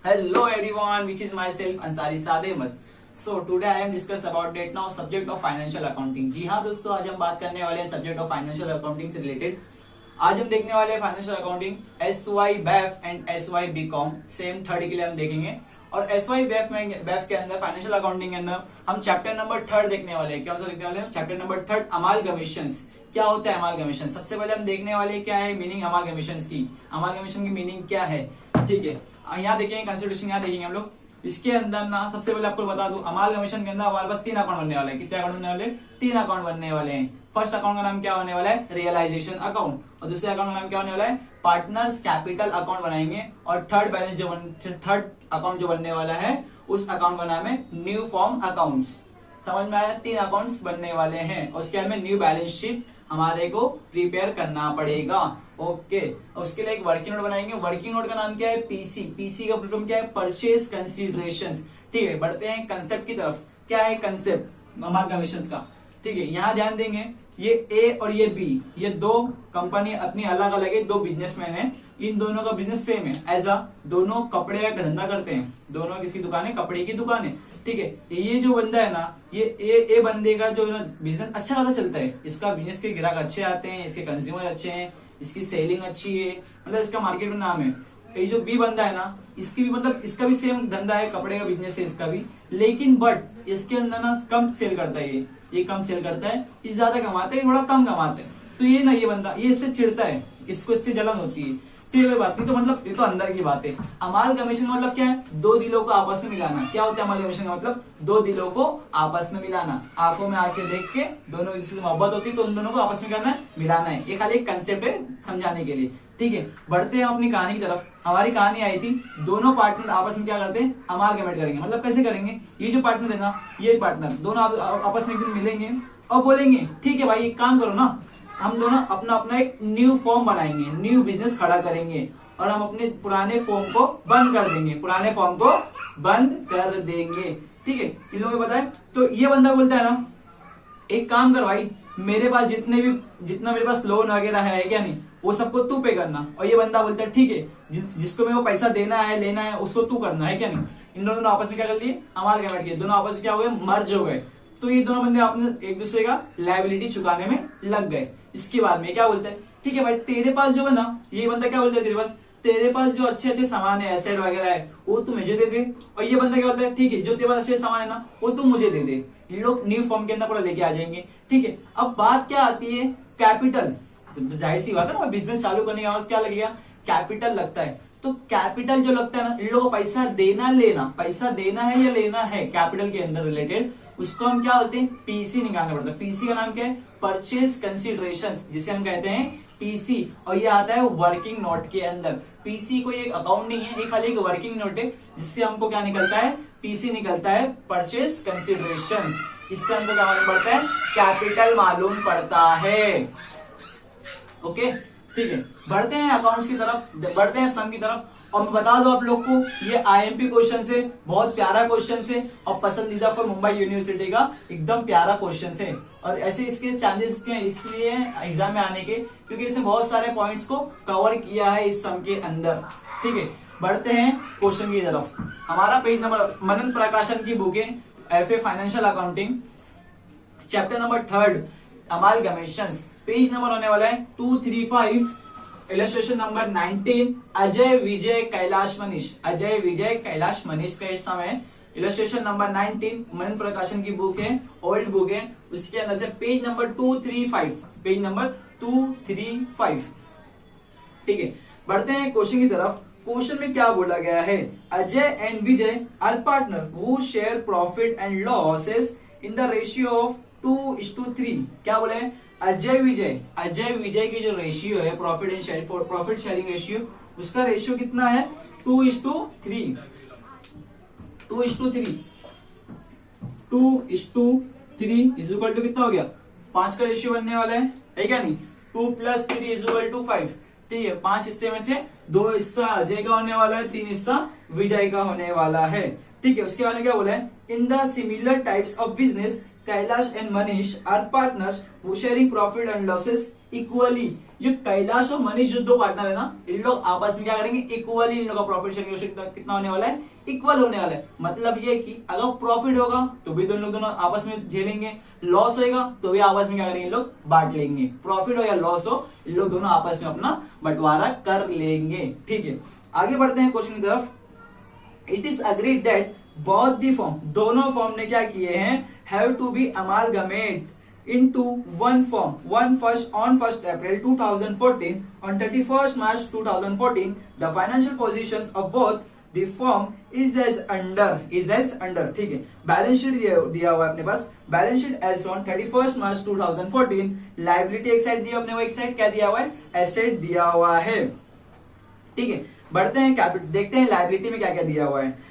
Hello everyone, which is myself Ansari Saad Ahmed. So today I am discuss about it now subject of financial accounting. जी हाँ दोस्तों, आज हम बात करने वाले हैं सब्जेक्ट ऑफ फाइनेंशियल अकाउंटिंग से रिलेटेड। आज हम देखने वाले हैं financial accounting SY BAF and SY BCom same third के लिए हम देखेंगे। और SY BAF के अंदर फाइनेंशियल अकाउंटिंग के अंदर हम चैप्टर नंबर थर्ड देखने वाले हैं। क्या देखने वाले हैं? Chapter number third, amalgamations. क्या होता है अमालगमेशन? सबसे पहले हम देखने वाले क्या है मीनिंग अमालगमेशंस की। अमालगमेशन की मीनिंग क्या है? ठीक है, यहाँ देखेंगे कंसिडरेशन, यहाँ देखेंगे हम लोग। इसके अंदर ना सबसे पहले आपको बता दूं, अमालगमेशन के अंदर हमारे पास 3 अकाउंट बनने वाले हैं। कितने अकाउंट बनने वाले? 3 अकाउंट बनने वाले हैं। फर्स्ट अकाउंट का नाम क्या होने वाला है? Realisation account. और दूसरे अकाउंट का नाम क्या होने वाला है? पार्टनर्स कैपिटल अकाउंट बनाएंगे। और थर्ड अकाउंट जो बनने वाला है उस अकाउंट का नाम है न्यू फॉर्म अकाउंट्स। समझ में आया? 3 अकाउंट्स बनने वाले हैं। उसके बाद में न्यू बैलेंस शीट हमारे को प्रिपेयर करना पड़ेगा। ओके, उसके लिए एक वर्किंग नोट बनाएंगे। वर्किंग नोट का नाम क्या है? पीसी। पीसी का फुल फॉर्म क्या है? Purchase considerations. ठीक है, बढ़ते हैं कंसेप्ट की तरफ। क्या है कंसेप्ट अमालगमेशंस का? ठीक है, यहाँ ध्यान देंगे, ये ए और ये बी, ये 2 कंपनी अपनी अलग अलग है, 2 बिजनेसमैन है। इन दोनों का बिजनेस सेम है। एज दोनों कपड़े का धंधा करते हैं। दोनों किसकी दुकान है? कपड़े की दुकान है। ठीक है, ये जो बंदा है ना, ये ए बंदे का जो बिजनेस अच्छा खासा चलता है। इसका बिजनेस के ग्राहक अच्छे आते हैं, इसके कंज्यूमर अच्छे हैं, इसकी सेलिंग अच्छी है, मतलब इसका मार्केट में नाम है। ये जो बी बंदा है ना, इसकी भी मतलब इसका भी सेम धंधा है, कपड़े का बिजनेस है इसका भी, लेकिन बट इसके अंदर ना कम सेल करता है। ये कम सेल करता है, ये ज्यादा कमाता है, थोड़ा कम कमाता है। तो ये ना, ये बंदा ये इससे चिढ़ता है, इसको इससे जलन होती है। तो ये बात नहीं, तो मतलब ये तो अंदर की बात है। अमालगमेशन का मतलब क्या है? 2 दिलों को आपस में मिलाना। क्या होता है अमालगमेशन का मतलब? 2 दिलों को आपस में मिलाना। आंखों में आके देख के दोनों किसी मोहब्बत होती है तो उन दोनों को आपस में करना है, मिलाना है। ये खाली एक कंसेप्ट है समझाने के लिए। ठीक है, बढ़ते हैं अपनी कहानी की तरफ। हमारी कहानी आई थी, दोनों पार्टनर आपस में क्या करते हैं? अमालगमेट करेंगे। मतलब कैसे करेंगे? ये जो पार्टनर है ना, ये पार्टनर दोनों आपस में एक दिन मिलेंगे और बोलेंगे ठीक है भाई, एक काम करो ना, हम दोनों अपना अपना एक न्यू फॉर्म बनाएंगे, न्यू बिजनेस खड़ा करेंगे और हम अपने पुराने फॉर्म को बंद कर देंगे। पुराने फॉर्म को बंद कर देंगे। ठीक है, इन लोगों को पता है। तो ये बंदा बोलता है ना, एक काम कर भाई, मेरे पास जितना मेरे पास लोन वगैरह है क्या नहीं, वो सबको तू पे करना। और ये बंदा बोलता है ठीक है, जिसको मेरे को पैसा देना है लेना है उसको तू करना है क्या नहीं। इन दोनों आपस में क्या कर लिए? अमालगमेट किए। दोनों आपस में क्या हो गए? मर्ज हो गए। तो ये दोनों बंदे आपने एक दूसरे का लायबिलिटी चुकाने में लग गए। इसके बाद में क्या बोलता है? ठीक है भाई, तेरे पास जो है ना, ये बंदा क्या बोलता है? तेरे पास जो अच्छे अच्छे सामान है, एसेट वगैरह है, वो तू मुझे दे दे। और ये बंदा क्या बोलता है? ठीक है, जो तेरे पास अच्छे सामान है ना, वो तू मुझे दे दे। ये लोग न्यू फॉर्म के अंदर पूरा लेके आ जाएंगे। ठीक है, अब बात क्या आती है? कैपिटल। जाहिर सी बात है ना, बिजनेस चालू करने का क्या लगेगा? कैपिटल लगता है। तो कैपिटल जो लगता है ना, इन लोगों को पैसा देना है या लेना है कैपिटल के अंदर रिलेटेड, उसको हम क्या बोलते हैं? पीसी निकालना पड़ता है। पीसी का नाम क्या है? परचेज कंसीडरेशंस, जिसे हम कहते हैं पीसी। और ये आता है वर्किंग नोट के अंदर। पीसी कोई एक अकाउंट नहीं है, ये खाली एक वर्किंग नोट है, जिससे हमको क्या निकलता है? पीसी निकलता है, परचेज कंसीडरेशंस। इससे हमको क्या मालूम पड़ता है? कैपिटल मालूम पड़ता है। ओके, ठीक है, बढ़ते हैं अकाउंट्स की तरफ, बढ़ते हैं सम की तरफ। और मैं बता दूं आप लोग को, ये आईएमपी क्वेश्चन से, बहुत प्यारा क्वेश्चन से और पसंदीदा फॉर मुंबई यूनिवर्सिटी का एकदम प्यारा क्वेश्चन है। और ऐसे इसके चांसेस के इसलिए एग्जाम में आने के, क्योंकि इसने बहुत सारे पॉइंट्स को कवर किया है इस सम के अंदर। ठीक है, बढ़ते हैं क्वेश्चन की तरफ। हमारा पेज नंबर मनन प्रकाशन की बुक है, FA financial accounting, chapter number 3 amalgamations. Page number होने वाला है 235, इलस्ट्रेशन नंबर 19, अजय विजय कैलाश मनीष। अजय विजय कैलाश मनीष का इस समय इलस्ट्रेशन नंबर 19 मनन प्रकाशन की बुक है, ओल्ड बुक है। उसके अंदर से पेज नंबर 235, पेज नंबर 235। ठीक है, बढ़ते हैं क्वेश्चन की तरफ। क्वेश्चन में क्या बोला गया है? Ajay and Vijay are partner who share profit and losses in the ratio of 2:3। क्या बोले? अजय विजय की जो रेशियो है प्रॉफिट शेयरिंग रेशियो, उसका रेशियो कितना है? 2:3। 2:3 इज इक्वल टू कितना हो गया? 5 का रेशियो बनने वाला है क्या नहीं? 2 + 3 इज इक्वल टू 5। ठीक है, 5 हिस्से में से 2 हिस्सा अजय का होने वाला है, 3 हिस्सा विजय का होने वाला है। ठीक है, उसके बाद में क्या बोला है? In the similar types of business Kailash and Manish are partners who sharing profit and losses equally. जो कैलाश और मनीष जो दो पार्टनर है ना, इन लोग आपस में क्या करेंगे, इक्वली इन लोग का प्रॉफिट शेयरिंग कितना होने वाला है, इक्वल होने वाला है। मतलब ये कि अगर प्रॉफिट होगा तो भी दोनों आपस में झेलेंगे, लॉस होगा तो भी आपस में क्या करेंगे, इन लोग बांट लेंगे। प्रॉफिट हो या लॉस हो, इन लोग दोनों आपस में अपना बंटवारा कर लेंगे। ठीक है, आगे बढ़ते हैं क्वेश्चन की तरफ। It is agreed that both the form, दोनों फॉर्म ने क्या किए हैं, have to be amalgamate into one form on 1st April 2014 on 31st March 2014 the financial positions of both the firm is as under ठीक है। Balance sheet दिया हुआ है अपने पास, balance sheet as on 31st March 2014, liability एक side दिया अपने को, एक साइड क्या दिया हुआ है, एसेट दिया हुआ है। ठीक है, बढ़ते हैं कैपिटल, देखते हैं लाइबिलिटी में क्या क्या दिया हुआ है।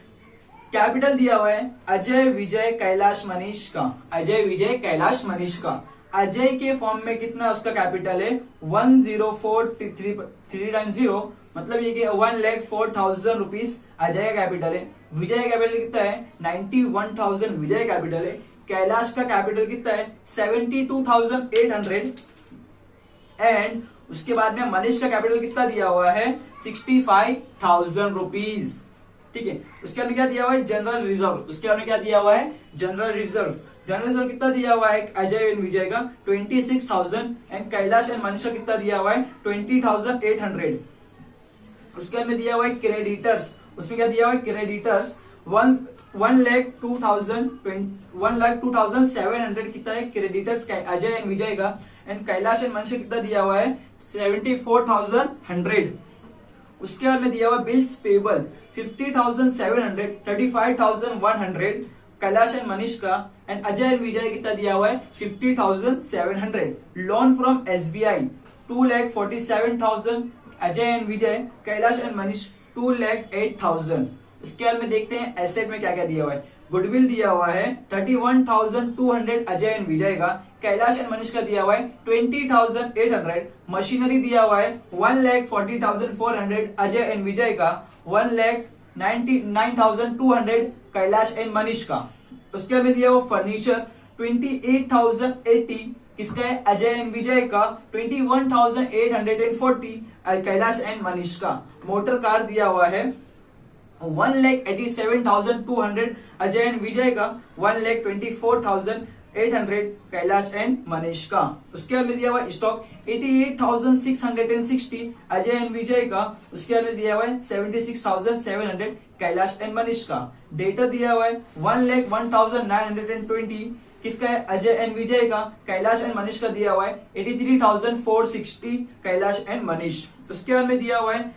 कैपिटल दिया हुआ है अजय विजय कैलाश मनीष का, अजय विजय कैलाश मनीष का। अजय के फॉर्म में कितना उसका कैपिटल है, 104,3 टाइम्स 0, मतलब ये कि 1,04,000 रुपीज अजय का कैपिटल है। विजय का कैपिटल कितना है, 91,000 विजय कैपिटल है। कैलाश का कैपिटल कितना है, 72,800 एंड उसके बाद में मनीष का कैपिटल कितना दिया हुआ है, 65,000 रुपीज। ठीक है, उसके बाद क्या दिया हुआ है, जनरल रिजर्व, उसके बाद क्या दिया हुआ है, जनरल रिजर्व। जनरल रिजर्व कितना दिया हुआ है अजय एंड विजय का, 26,000 एंड कैलाश एंड मनीष का कितना दिया हुआ है, 20,800। उसके बाद में दिया हुआ है क्रेडिटर्स, उसमें क्या दिया हुआ है, क्रेडिटर्स 1,02,700 कितना है क्रेडिटर्स अजय एंड विजय का, एंड कैलाश एंड मनीष कितना दिया हुआ है, 74,100। उसके बाद में दिया हुआ bills payable 50,700, 35,100 Kailash and Manish का, एंड अजय एंड विजय कितना दिया हुआ है, 50,700। Loan from SBI 2,47,000 Ajay and Vijay, Kailash and Manish 2,08,000। इसके बाद में देखते हैं एसेट में क्या क्या दिया हुआ है। गुडविल दिया हुआ है 31,200 अजय एंड विजय का, कैलाश एंड मनीष का दिया हुआ है 20,800। मशीनरी दिया हुआ है 1,40,400 अजय एंड विजय का, 1,99,200 कैलाश एंड मनीष का। उसके बाद दिया हुआ फर्नीचर 28,080 किसका है, अजय एंड विजय का, 21,840 कैलाश एंड मनीष का। मोटर कार दिया हुआ है 1,87,200 अजय एंड विजय का, 1,24,800 कैलाश एंड मनीष का। उसके बाद में दिया हुआ स्टॉक 88,660 अजय एंड विजय का, उसके बाद में दिया हुआ है 76,700 कैलाश एंड मनीष का। डेटा दिया हुआ है 1,01,920 किसका है, अजय एंड विजय का, कैलाश एंड मनीष का दिया हुआ है 83,460 कैलाश एंड मनीष। उसके बाद में दिया हुआ है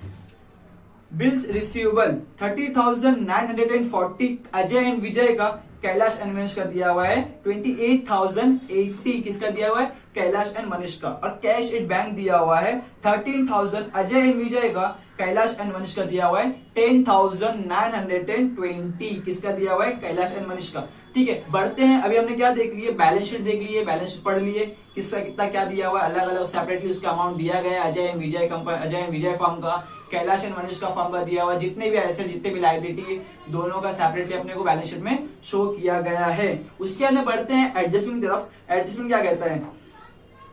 बिल्स रिसीवेबल 30,940 अजय एंड विजय का, कैलाश एंड मनीष का दिया हुआ है 28,080 किसका दिया हुआ है, कैलाश एंड मनीष का। और कैश एट बैंक दिया हुआ है 13,000 अजय एंड विजय का, कैलाश एंड मनीष का दिया हुआ है 10,920 किसका दिया हुआ है, कैलाश एंड मनीष का। ठीक है, बढ़ते हैं। अभी हमने क्या देख लिए, बैलेंस शीट देख लिए, बैलेंस शीट पढ़ लिए, किसका कितना क्या दिया हुआ है, अलग अलग सेपरेटली उसका अमाउंट दिया गया है। Ajay and Vijay company, Ajay and Vijay firm का, कैलाश एंड मनीष का फर्म का दिया हुआ, जितने भी एसेट जितने भी लायबिलिटी दोनों का सेपरेटली अपने को बैलेंस शीट में शो किया गया है। उसके अंदर बढ़ते हैं एडजस्टमेंट की तरफ। एडजस्टमेंट क्या कहता है,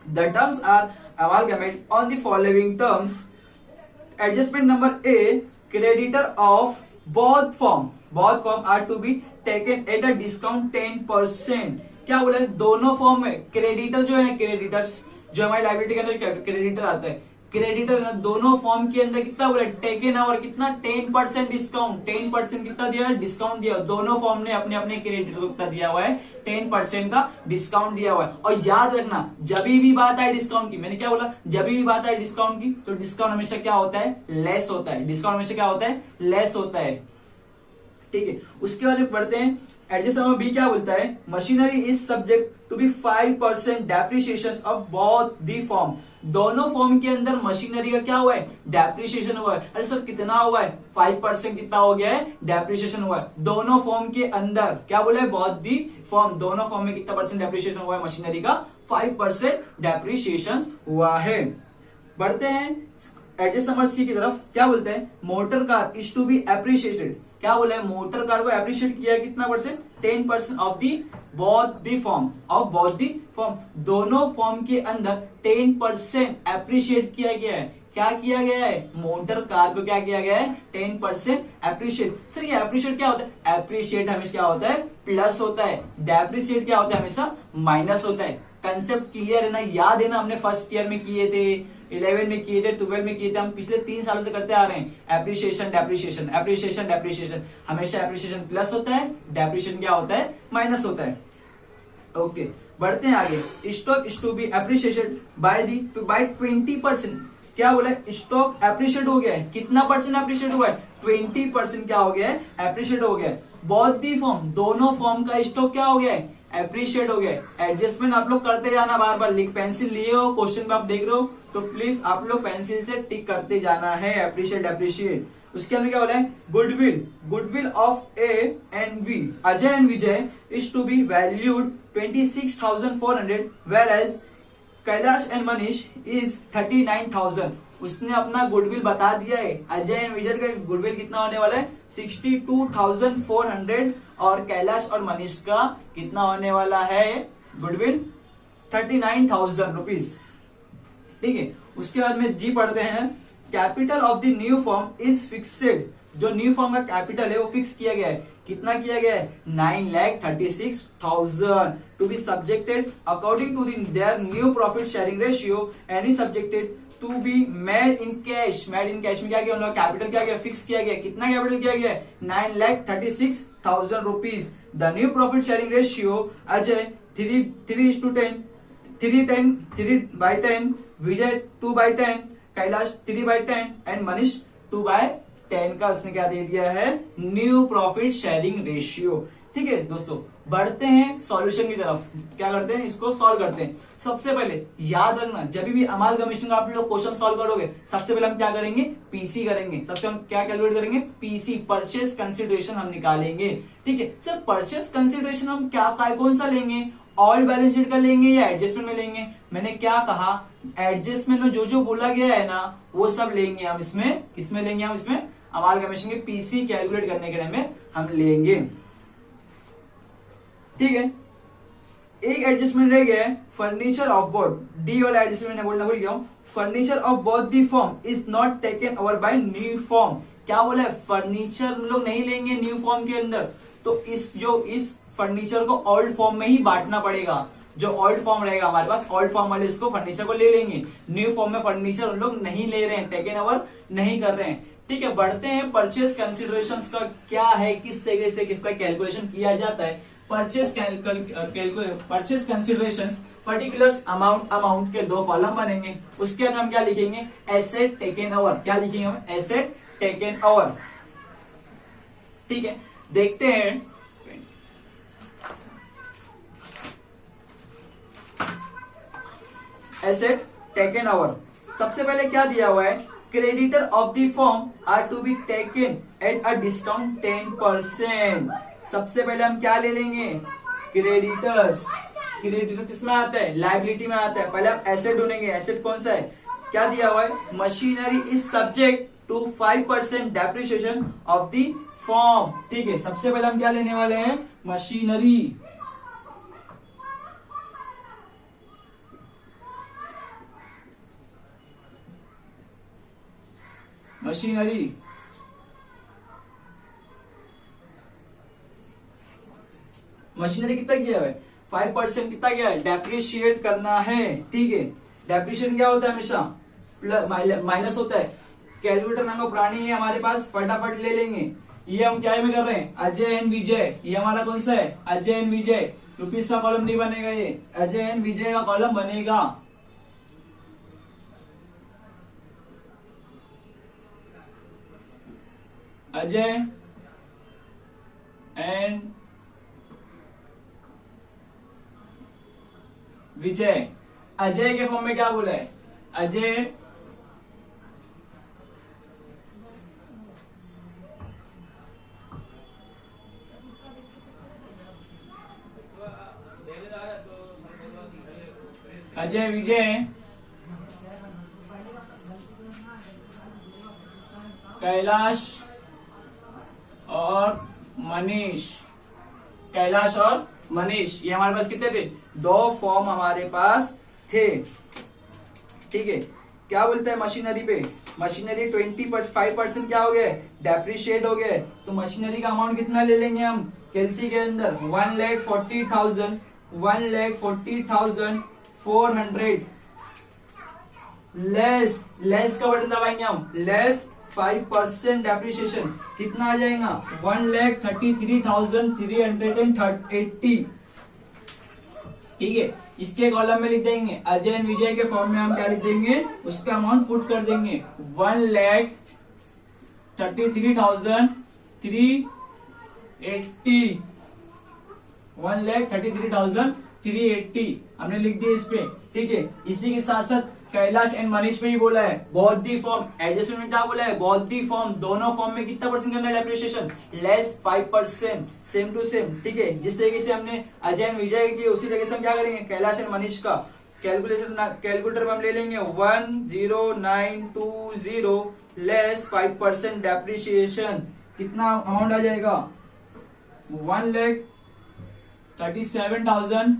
the terms are amalgamate on the following terms. Adjustment number A, creditor of both firm are to be taken at a discount 10%। क्या बोला है, दोनों फॉर्म में क्रेडिटर जो है, क्रेडिटर्स जो हमारी लायबिलिटी के अंदर क्रेडिटर आता है, क्रेडिटर ना दोनों फॉर्म के अंदर कितना बोला, टेकन और कितना 10% डिस्काउंट, 10% कितना दिया है, डिस्काउंट दिया। दोनों फॉर्म ने अपने अपने क्रेडिटर को कितना दिया हुआ है, 10% का डिस्काउंट दिया हुआ है। और याद रखना, जब भी बात आए डिस्काउंट की, मैंने क्या बोला, जब भी बात आए डिस्काउंट की, तो डिस्काउंट हमेशा क्या होता है, लेस होता है। डिस्काउंट हमेशा क्या होता है, लेस होता है। ठीक है, उसके बाद में पढ़ते हैं एडजस्टमेंट बी क्या बोलता है, machinery is subject to be 5% depreciation of both the form. दोनों फॉर्म के अंदर मशीनरी का क्या हुआ है, डेप्रिसिएशन हुआ है। अरे सर कितना हुआ है, 5% कितना हो गया है, डेप्रिसिएशन हुआ है। दोनों फॉर्म के अंदर क्या बोला है, बोथ द फॉर्म, दोनों फॉर्म में कितना परसेंट डेप्रिसिएशन हुआ है, मशीनरी का 5% डेप्रिसिएशन हुआ है। बढ़ते हैं एडजस्ट नंबर सी की तरफ क्या बोलते हैं, motor car is to be appreciated, क्या बोला है, मोटर कार को एप्रिशिएट किया है कितना percent, 10% of the both the form, of both the form, दोनों फॉर्म के अंदर 10% एप्रिशिएट किया गया है, क्या किया गया है, मोटर कार को क्या किया गया है, 10% एप्रिशिएट। सर ये एप्रिशिएट क्या होता है, एप्रिशिएट हमेशा क्या होता है, प्लस होता है, डेप्रिशिएट क्या होता है, हमेशा माइनस होता है। कंसेप्ट क्लियर है ना, याद है ना, हमने फर्स्ट ईयर में किए थे, 11 में किए थे, 12 में किए थे, हम पिछले 3 सालों से करते आ रहे हैं। एप्रिशिएशन डेप्रिशिएशन, एप्रिशिएशन डेप्रिशिएशन, हमेशा एप्रिशिएशन प्लस होता है, डेप्रिशिएशन क्या होता है, माइनस होता है। ओके बढ़ते हैं आगे। Stock is to be appreciated by 20%, क्या बोला है, स्टॉक एप्रिशिएट हो गया है, कितना परसेंट एप्रिशिएट हुआ है, 20% क्या हो गया है, एप्रिशिएट हो गया है। बोथ दी फॉर्म, दोनों फॉर्म का स्टॉक क्या हो गया है, एप्रिशिएट हो गया है। एडजस्टमेंट आप लोग करते जाना, बार बार लिख, पेंसिल लिए हो, क्वेश्चन में आप देख रहे हो तो प्लीज आप लोग पेंसिल से टिक करते जाना है, एप्रिशिएट एप्रिशिएट। उसके अंदर क्या बोला है, goodwill, goodwill of A and B, Ajay and Vijay is to be valued 26,400 whereas Kailash and Manish is 39,000। उसने अपना गुडविल बता दिया है, अजय एंड विजय का गुडविल कितना होने वाला है, 62,400 और कैलाश और मनीष का कितना होने वाला है गुडविल, 39,000 रुपीज। ठीक है, उसके बाद में जी पढ़ते हैं, capital of the new form is fixed, जो न्यू फॉर्म का कैपिटल है वो फिक्स किया गया है, कितना किया गया है, 9,36,000 to be subjected according to their new profit sharing ratio and is subjected to be made in cash. Made in cash में क्या किया उन्होंने, कैपिटल क्या गया, फिक्स किया गया, कितना कैपिटल किया गया, 9,36,000 rupees. The new profit sharing ratio Ajay 3:10, Vijay 2/10, Kailash 3/10 and Manish 2/10 का उसने क्या दे दिया है, न्यू प्रॉफिट शेयरिंग रेशियो। ठीक है दोस्तों, बढ़ते हैं सॉल्यूशन की तरफ, क्या करते हैं, इसको सॉल्व करते हैं। सबसे पहले याद रखना, जब भी अमालगमेशन का आप लोग क्वेश्चन सॉल्व करोगे, सबसे पहले हम क्या करेंगे, पीसी करेंगे। सबसे हम क्या कैलकुलेट करेंगे, पीसी, परचेस कंसिडरेशन हम निकालेंगे। ठीक है सर, परचेस कंसिडरेशन हम क्या कौन सा लेंगे, ऑल बैलेंस शीट का लेंगे या एडजस्टमेंट में लेंगे। मैंने क्या कहा, एडजस्टमेंट में जो जो बोला गया है ना वो सब लेंगे हम इसमें, किसमें लेंगे हम, इसमें अमालगमेशन के पीसी कैलकुलेट करने के टाइम में हम लेंगे। ठीक है, एक एडजस्टमेंट रह गया है, फर्नीचर ऑफ बोर्ड, डी वाला एडजस्टमेंट मैं बोलना भूल गया हूं, furniture of both the form is not taken over by new form. क्या बोला है, फर्नीचर लोग नहीं लेंगे न्यू फॉर्म के अंदर, तो इस फर्नीचर को ओल्ड फॉर्म में ही बांटना पड़ेगा। जो ओल्ड फॉर्म रहेगा हमारे पास, ओल्ड फॉर्म वाले इसको फर्नीचर को ले लेंगे, न्यू फॉर्म में फर्नीचर उन लोग नहीं ले रहे हैं, टेकन ओवर नहीं कर रहे हैं। ठीक है, बढ़ते हैं परचेस कंसिडरेशंस का क्या है, किस तरीके से किसका कैलकुलेशन किया जाता है। परचेस कंसिडरेशंस पर्टिकुलर्स अमाउंट के 2 कॉलम बनेंगे, उसके अंदर हम क्या लिखेंगे, एसेट टेकन ओवर, क्या लिखेंगे हम, एसेट टेकन ओवर। ठीक है, देखते हैं एसेट टेकन ओवर। सबसे पहले क्या दिया हुआ है, creditor of the form are to be taken at a discount 10%। सबसे पहले हम क्या ले लेंगे, क्रेडिटर्स। क्रेडिटर किसमें आता है, लायबिलिटी में आता है। पहले हम एसेट ढूंढेंगे, एसेट कौन सा है, क्या दिया हुआ है, machinery is subject to 5% depreciation of the form. ठीक है, सबसे पहले हम क्या लेने वाले हैं, मशीनरी। मशीनरी मशीनरी कितना किया है, 5% कितना किया है, डेप्रिशिएट करना है। ठीक है, डेप्रिशिएशन क्या होता है, हमेशा माइनस होता है। कैलकुलेटर नाम पुरानी है हमारे पास, फटाफट ले लेंगे। ये हम क्या में कर रहे हैं, अजय एंड विजय, ये हमारा कौन सा है, अजय एंड विजय। रुपीज का कॉलम नहीं बनेगा, ये अजय एंड विजय का कॉलम बनेगा। अजय एंड विजय। अजय के फॉर्म में क्या बोला है, अजय अजय विजय कैलाश और मनीष, कैलाश और मनीष, ये हमारे पास कितने थे? 2 फॉर्म हमारे पास थे। ठीक है, क्या बोलते हैं मशीनरी पे? मशीनरी 25% क्या हो गया? डेप्रिशिएट हो गया। तो मशीनरी का अमाउंट कितना ले लेंगे हम कैलसी के अंदर? 1,40,000, 1,40,400 लेस का बटन दबाएंगे हम, लेस 5% डेप्रिसिएशन, कितना आ जाएगा? 1,33,380। ठीक है, इसके कॉलम में लिख देंगे अजय एंड विजय के फॉर्म में हम क्या लिख देंगे? उसका अमाउंट पुट कर देंगे 1,33,380, 1,33,380 हमने लिख दिया इस पे। ठीक है, इसी के साथ साथ कैलाश एंड मनीष पे ही बोला है बोथ दी फॉर्म, एडजस्टमेंट में क्या बोला है? बोथ दी फॉर्म, दोनों फॉर्म में कितना परसेंट करना है depreciation? Less 5%, same to same. ठीक है, जिस तरीके से हमने अजय एंड विजय की उसी तरीके से हम क्या करेंगे? कैलाश एंड मनीष का कैलकुलेटर में हम ले लेंगे 10920 लेस 5% डेप्रिसिएशन, कितना अमाउंट आ जाएगा? 1,37,000,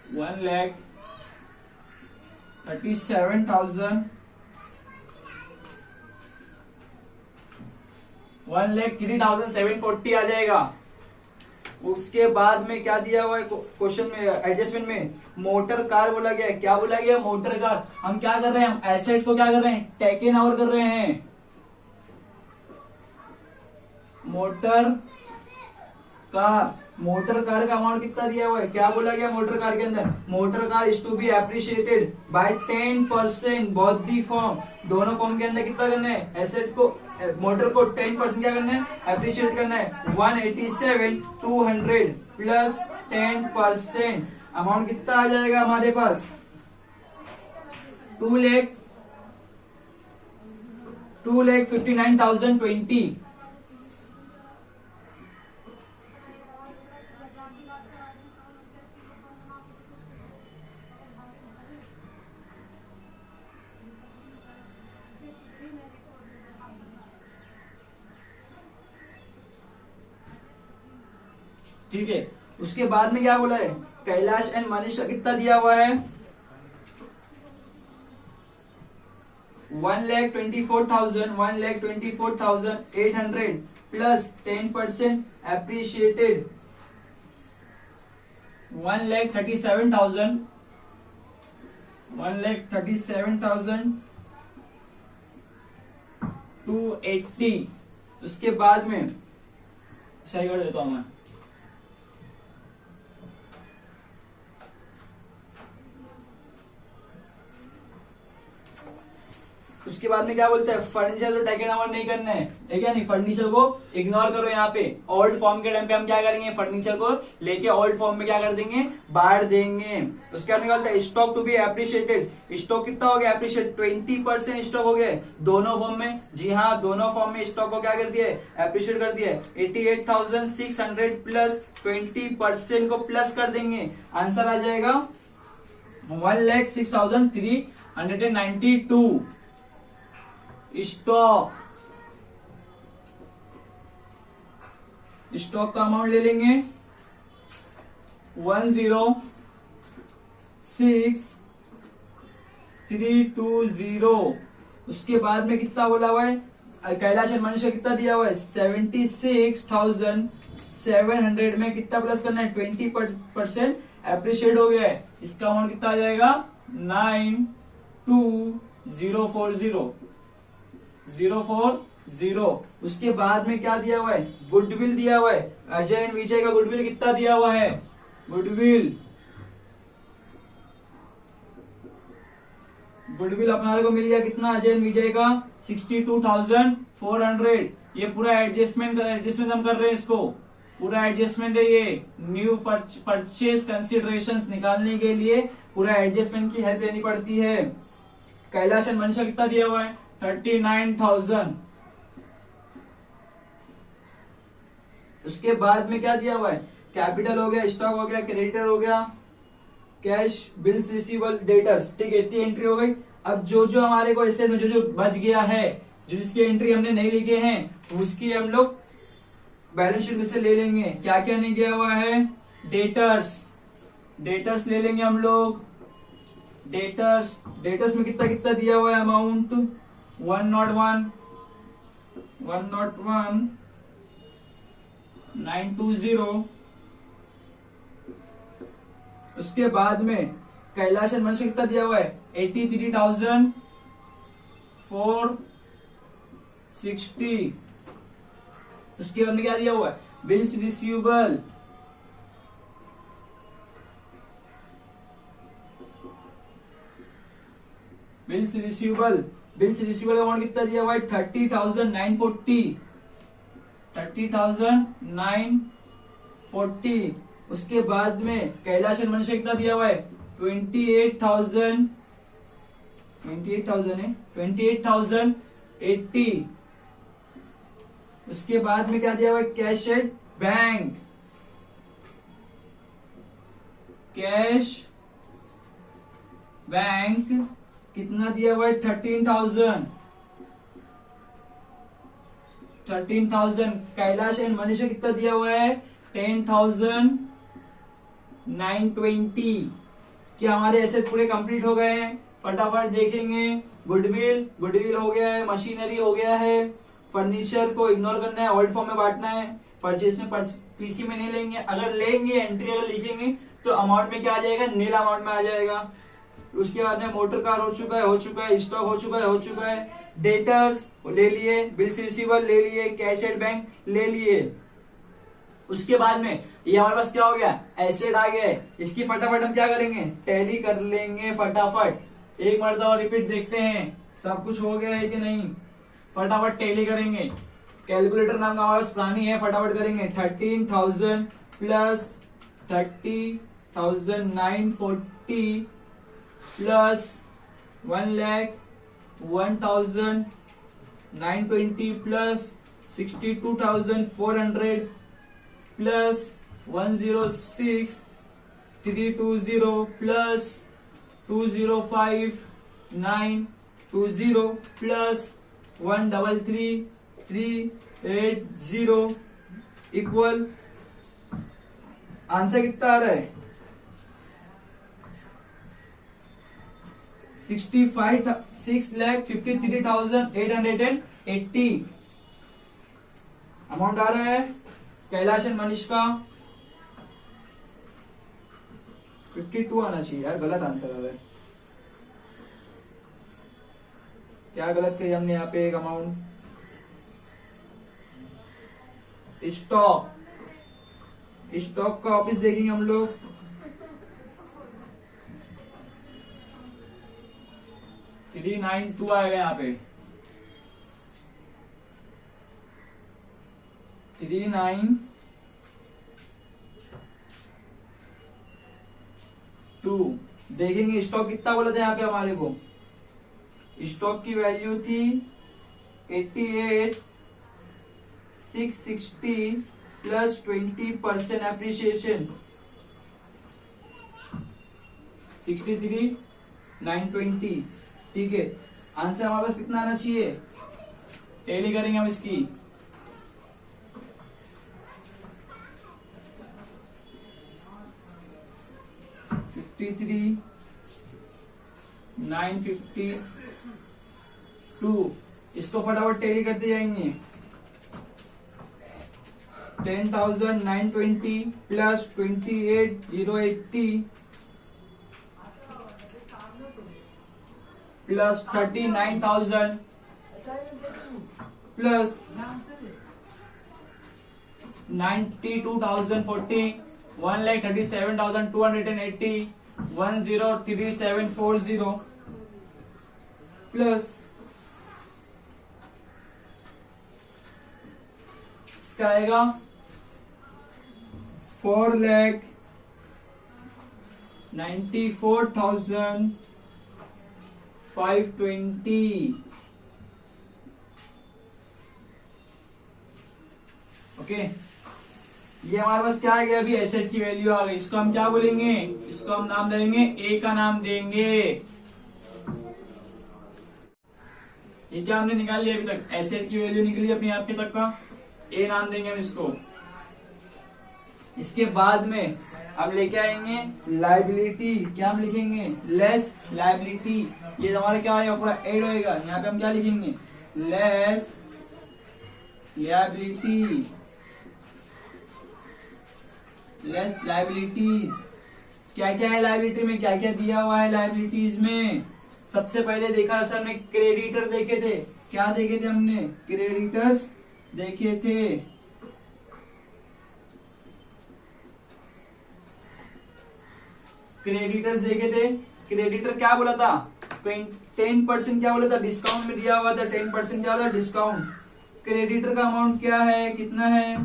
1,03,740 आ जाएगा। उसके बाद में क्या दिया हुआ है क्वेश्चन में, एडजस्टमेंट में? मोटर कार बोला गया है। क्या बोला गया? Motor car. हम क्या कर रहे हैं? हम एसेट को क्या कर रहे हैं? टेकन ओवर कर रहे हैं। मोटर कार का अमाउंट कितना दिया हुआ है? क्या बोला गया मोटर कार के अंदर? Motor car is to be appreciated by 10%, both the form, दोनों फॉर्म के अंदर कितना करना है? एसेट को, मोटर को 10% क्या करना है? एप्रिशिएट करना है। 187,200 प्लस 10%, अमाउंट कितना आ जाएगा हमारे पास? 2,59,020। ठीक है, उसके बाद में क्या बोला है? कैलाश एंड मनीष का कितना दिया हुआ है? 1,24,800 प्लस 10% एप्रिशिएटेड 1,37,280। उसके बाद में सही कर देता हूं मैं। उसके बाद में क्या बोलते हैं? फर्नीचर को टेकन ओवर नहीं करना है, ठीक है? नहीं, फर्नीचर को इग्नोर करो। यहाँ पे ओल्ड फॉर्म के टाइम पे हम क्या करेंगे? फर्नीचर को लेके ओल्ड फॉर्म में क्या कर देंगे? बांट देंगे। उसके बाद निकलता है stock to be appreciated. Stock कितना हो गया एप्रिशिएट? 20% स्टॉक हो गया दोनों फॉर्म में। जी हाँ, दोनों फॉर्म में स्टॉक को क्या कर दिया? एप्रिशिएट कर दिया। 88,600 प्लस 20% को प्लस कर देंगे, आंसर आ जाएगा 1,06,392। स्टॉक का अमाउंट ले लेंगे 106,320। उसके बाद में कितना बोला हुआ है? कैलाश एंड मनीष का कितना दिया हुआ है? 76,700 में कितना प्लस करना है? 20% एप्रिशिएट हो गया है। इसका अमाउंट कितना आ जाएगा? 92040। उसके बाद में क्या दिया हुआ है? गुडविल दिया हुआ है। अजय एंड विजय का गुडविल कितना दिया हुआ है? गुडविल अपना को मिल गया कितना? अजय एंड विजय का 62,400। ये पूरा एडजस्टमेंट हम कर रहे हैं, इसको पूरा एडजस्टमेंट है। ये न्यू परचेज कंसिडरेशंस निकालने के लिए पूरा एडजस्टमेंट की हेल्प लेनी पड़ती है। कैलाश एंड मनीष का कितना दिया हुआ है? 39,000। उसके बाद में क्या दिया हुआ है? कैपिटल हो गया, स्टॉक हो गया, क्रेडिटर हो गया, कैश, बिल्स रिसीवेबल, डेटर्स। ठीक है, इतनी एंट्री हो गई। अब जो जो हमारे को एसेट में जो जो बच गया है, जो जिसकी एंट्री हमने नहीं लिखे हैं, उसकी हम लोग बैलेंस शीट में से ले लेंगे। क्या क्या नहीं गया हुआ है? डेटर्स ले लेंगे हम लोग। डेटर्स में कितना कितना दिया हुआ है अमाउंट? 101 920। उसके बाद में कैलाश एंड मनीष कितना दिया हुआ है? 83,460। उसके बाद में क्या दिया हुआ है? Bills receivable. Bills receivable amount कितना दिया हुआ है? 30,940। 30,940। उसके बाद में कैलाश एंड मनीष कितना दिया हुआ है? 28,080। उसके बाद में क्या दिया हुआ है? कैश एट बैंक कितना दिया हुआ है? 13,000। कैलाश एंड मनीष कितना दिया हुआ है? 10,920। क्या हमारे एसेट पूरे कंप्लीट हो गए हैं? फटाफट देखेंगे। गुडविल हो गया है, मशीनरी हो गया है, फर्नीचर को इग्नोर करना है, ओल्ड फॉर्म में बांटना है, परचेज में पीसी में नहीं लेंगे। अगर लेंगे, एंट्री अगर लिखेंगे तो अमाउंट में क्या आ जाएगा? नील अमाउंट में आ जाएगा। उसके बाद में मोटर कार हो चुका है, स्टॉक हो चुका है, डेटर्स ले लिए, बिल्स रिसीवेबल ले लिए, कैश एट बैंक ले लिए। उसके बाद में ये हमारे पास क्या हो गया? एसेट आ गया है। इसकी फटाफट हम क्या करेंगे? टैली कर लेंगे फटाफट। एक मरतबा रिपीट देखते हैं सब कुछ हो गया है कि नहीं। फटाफट टैली करेंगे। कैलकुलेटर नाम का हमारे पास पुरानी है, फटाफट करेंगे। 13,000 plus 30,940 plus 1,01,920 plus 62,400 plus 106,320 plus 205,920 plus 133,380 equal answer कितना आ रहा है? 6,53,880 अमाउंट आ रहा है कैलाश एंड मनीष का। 52 आना चाहिए यार, गलत आंसर आ रहा है। क्या गलत किया हमने यहाँ पे? एक अमाउंट स्टॉक का ऑफिस देखेंगे हम लोग। थ्री 992 आएगा यहाँ पे। 392 देखेंगे। स्टॉक कितना बोला था यहाँ पे हमारे को? स्टॉक की वैल्यू थी 88,660 प्लस 20% एप्रिसिएशन 63,920। ठीक है, आंसर हमारे पास कितना आना चाहिए? टैली करेंगे हम इसकी। $53,952 इसको फटाफट टैली करते जाएंगे। 10,920 प्लस 28,080 प्लस 39,000 प्लस 92,040 1,37,280 103740 प्लस इसका आएगा 4,94,520। ओके, ये हमारे पास क्या आ गया? अभी एसेट की वैल्यू आ गई। इसको हम क्या बोलेंगे? इसको हम नाम देंगे, ए का नाम देंगे। ये क्या हमने निकाल लिया अभी तक, एसेट की वैल्यू निकली अपनी आपके तक का, ए नाम देंगे हम इसको। इसके बाद में अब लेके आएंगे लाइबिलिटी, क्या हम लिखेंगे, लेस लाइबिलिटी। ये हमारा क्या आएगा, पूरा एड होएगा। यहाँ पे हम क्या लिखेंगे, लेस लाइबिलिटी, लेस लाइबिलिटीज। क्या क्या है लाइबिलिटी में, क्या क्या दिया हुआ है लाइबिलिटीज में। सबसे पहले देखा सर हमने क्रेडिटर देखे थे, क्या देखे थे हमने, क्रेडिटर्स देखे थे। क्रेडिटर्स देखे थे। क्रेडिटर क्या बोला था, 10% क्या बोला था, डिस्काउंट में दिया हुआ था 10% क्या बोला, डिस्काउंट। क्रेडिटर का अमाउंट क्या है, कितना है,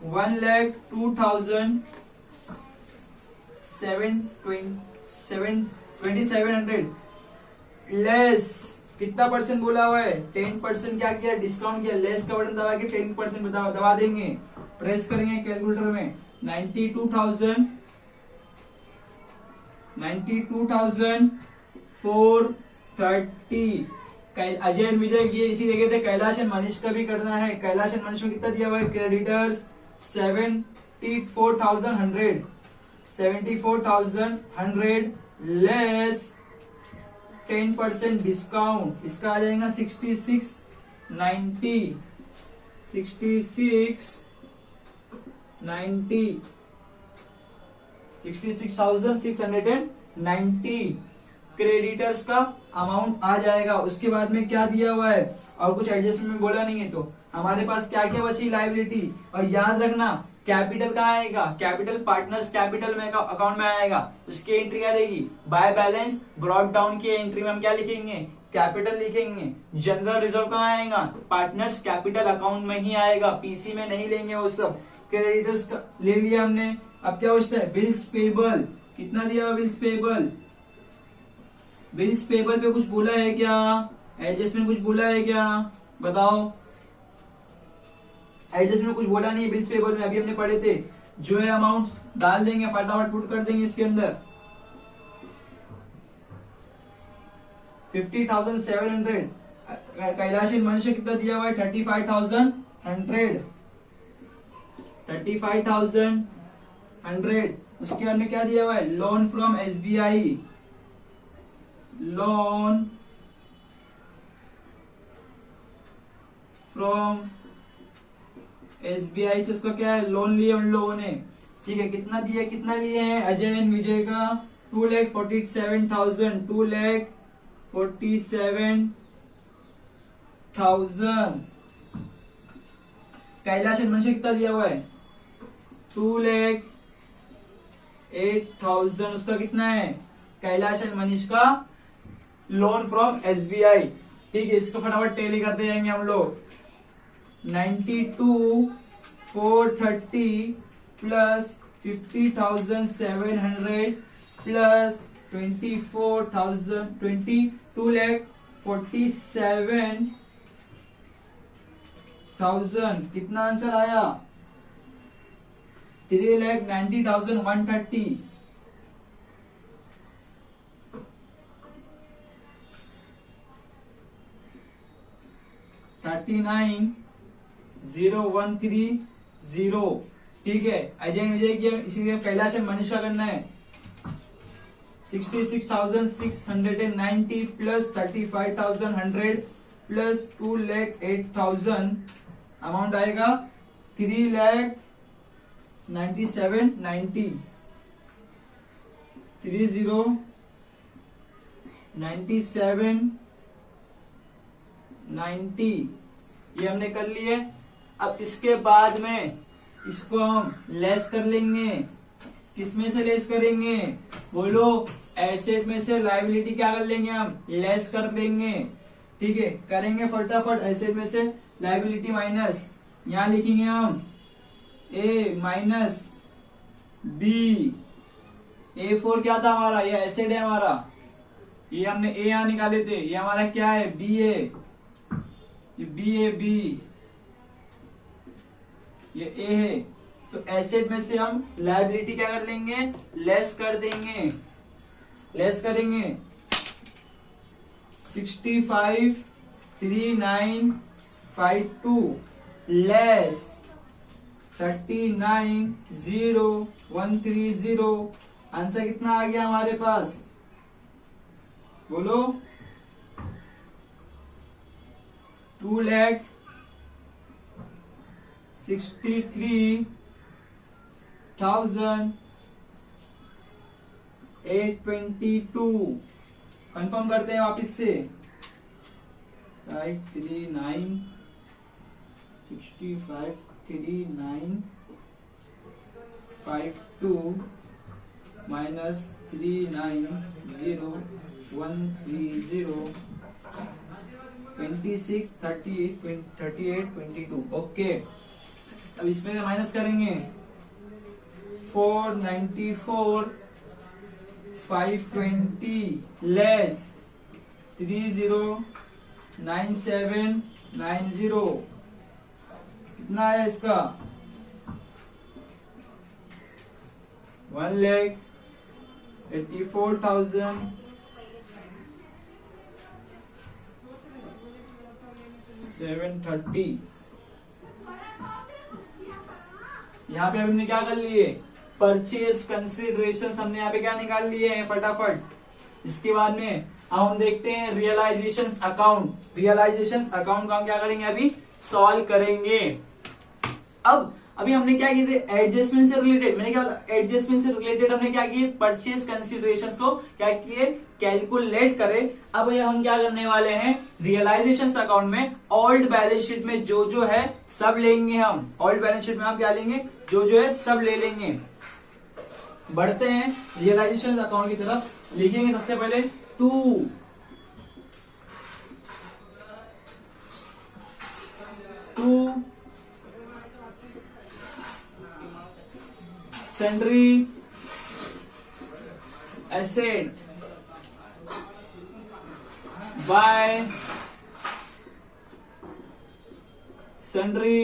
1,02,700 लेस, कितना परसेंट बोला हुआ है, 10% क्या किया, डिस्काउंट किया। लेस का बटन दबा के 10% दबा देंगे, प्रेस करेंगे कैलकुलेटर में, 92,430। अजय एंड विजय ये इसी जगह थे। कैलाश एंड मनीष का भी करना है। कैलाश एंड मनीष में कितना दिया हुआ है, क्रेडिटर्स 74,100 लेस 10% डिस्काउंट, इसका आ जाएगा 6690, 6690 क्रेडिटर्स का अमाउंट आ जाएगा। उसके बाद में क्या दिया हुआ है, और कुछ एडजस्टमेंट बोला नहीं है, तो हमारे पास क्या क्या बची, लाइबिलिटी। और याद रखना कैपिटल कहाँ आएगा, कैपिटल पार्टनर्स कैपिटल में अकाउंट में आएगा, उसकी एंट्री क्या रहेगी, बाय बैलेंस ब्रॉट डाउन की एंट्री में हम क्या लिखेंगे, कैपिटल लिखेंगे। जनरल रिजर्व कहाँ आएगा, पार्टनर्स कैपिटल अकाउंट में ही आएगा, पीसी में नहीं लेंगे वो सब। क्रेडिटर्स ले लिया हमने। अब क्या बचता है, बिल्स पेबल, कितना दिया हुआ बिल्स पेबल। बिल्स पेबल पे कुछ बोला है क्या, एडजस्टमेंट कुछ बोला है क्या, बताओ। एडजस्टमेंट कुछ बोला नहीं है बिल्स पेबल में, अभी हमने पढ़े थे। जो है अमाउंट डाल देंगे, फटाफट पुट कर देंगे इसके अंदर। 50,700 कैलाश एंड मनीष कितना दिया हुआ है, 35,100। उसके बाद में क्या दिया हुआ है, loan from SBI, loan from SBI से उसका क्या है, लोन लिया उन लोगों ने, ठीक है। कितना दिया, कितना लिए हैं अजय एंड विजय का, 2,47,000, 2,47,000। कैलाश एंड मनीष कितना दिया हुआ है, 2,08,000। उसका कितना है, कैलाश एंड मनीष का लोन फ्रॉम एसबीआई, ठीक है। इसको फटाफट टेली करते जाएंगे हम लोग। 92,430 प्लस 50,700 प्लस 2,47,000, कितना आंसर आया, 3,90,130। 39,0130, ठीक है। अजय विजय की इसी कैलाश एंड मनीष का करना है। 66,690 प्लस 35,100 प्लस 2,08,000 अमाउंट आएगा 3,97,90, 30,97,90 ये हमने कर लिए। अब इसके बाद में इसको हम लेस कर लेंगे। किसमें से लेस करेंगे, बोलो, एसेट में से लायबिलिटी क्या कर लेंगे, हम लेस कर लेंगे, ठीक है। करेंगे फटाफट, एसेट में से लायबिलिटी माइनस, यहां लिखेंगे हम ए माइनस बी। A4 क्या था हमारा, ये एसेट है हमारा, ये हमने ए यहां निकाले थे, ये हमारा क्या है, बी है, ये बी है, बी ये ए है। तो एसेट में से हम लायबिलिटी क्या कर लेंगे, लेस कर देंगे। लेस करेंगे 65 3952 लेस 390130। आंसर कितना आ गया हमारे पास, बोलो? 2,63,822। कंफर्म करते हैं वापिस से। 3965 माइनस 390,130 26 38 22। ओके, अब इसमें से माइनस करेंगे। 494,520 लेस 309790। कितना है इसका? 1,84,730। यहाँ पे हमने क्या कर लिए, परचेज कंसिडरेशन हमने यहाँ पे क्या निकाल लिए हैं फटाफट। इसके बाद में अब हम देखते हैं रियलाइजेशन अकाउंट। रियलाइजेशन अकाउंट को हम क्या करेंगे, अभी सॉल्व करेंगे। अब अभी हमने क्या किए थे, एडजस्टमेंट से रिलेटेड, मैंने क्या एडजस्टमेंट से रिलेटेड हमने क्या किए, परचेज कंसिडरेशंस को क्या किए, कैलकुलेट करे। अब ये हम क्या करने वाले हैं, रियलाइजेशन अकाउंट में ओल्ड बैलेंस शीट में जो जो है सब लेंगे हम। ओल्ड बैलेंस शीट में हम क्या लेंगे, जो जो है सब ले लेंगे। बढ़ते हैं रियलाइजेशन अकाउंट की तरफ। लिखेंगे सबसे पहले 2 sundry asset by sundry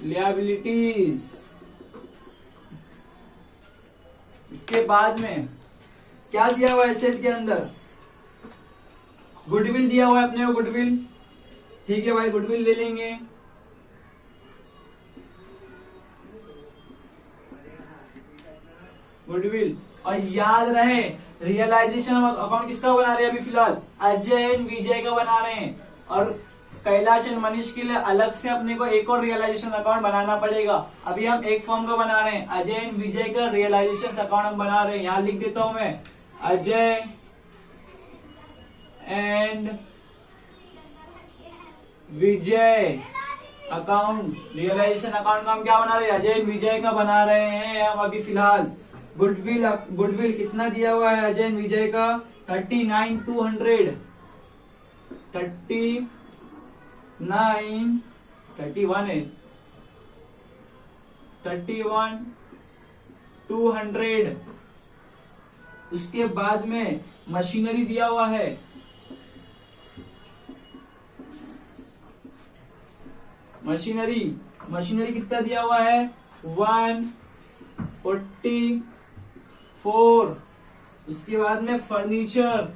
liabilities। इसके बाद में क्या दिया हुआ है एसेट के अंदर, गुडविल दिया हुआ है अपने को, गुडविल। ठीक है भाई, गुडविल ले लेंगे। गुडविल, और याद रहे रियलाइजेशन अकाउंट किसका बना रहे हैं अभी फिलहाल, अजय एंड विजय का बना रहे हैं। और कैलाश एंड मनीष के लिए अलग से अपने को एक और रियलाइजेशन अकाउंट बनाना पड़ेगा। अभी हम एक फॉर्म का बना रहे हैं, अजय एंड विजय का रियलाइजेशन अकाउंट हम बना रहे हैं। यहां लिख देता हूं मैं, Ajay and Vijay account. Realisation account का हम क्या बना रहे हैं, अजय एंड विजय का बना रहे हैं हम अभी फिलहाल। गुडविल कितना दिया हुआ है अजय एंड विजय का, 39,200 31,200। उसके बाद में मशीनरी दिया हुआ है, मशीनरी कितना दिया हुआ है, 144। उसके बाद में फर्नीचर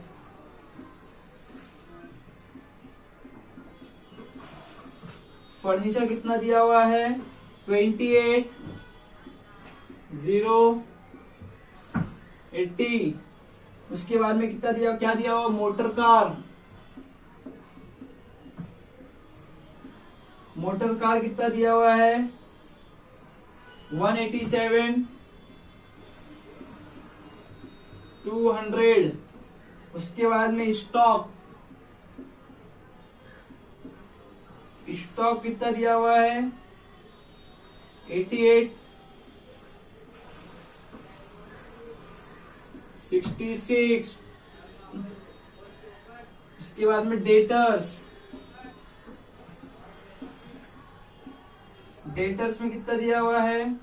कितना दिया हुआ है, 28,080। उसके बाद में कितना दिया, क्या दिया हुआ, मोटर कार कितना दिया हुआ है, 187,200। उसके बाद में स्टॉक कितना दिया हुआ है, 88,66। उसके बाद में डेटर्स में कितना दिया हुआ है,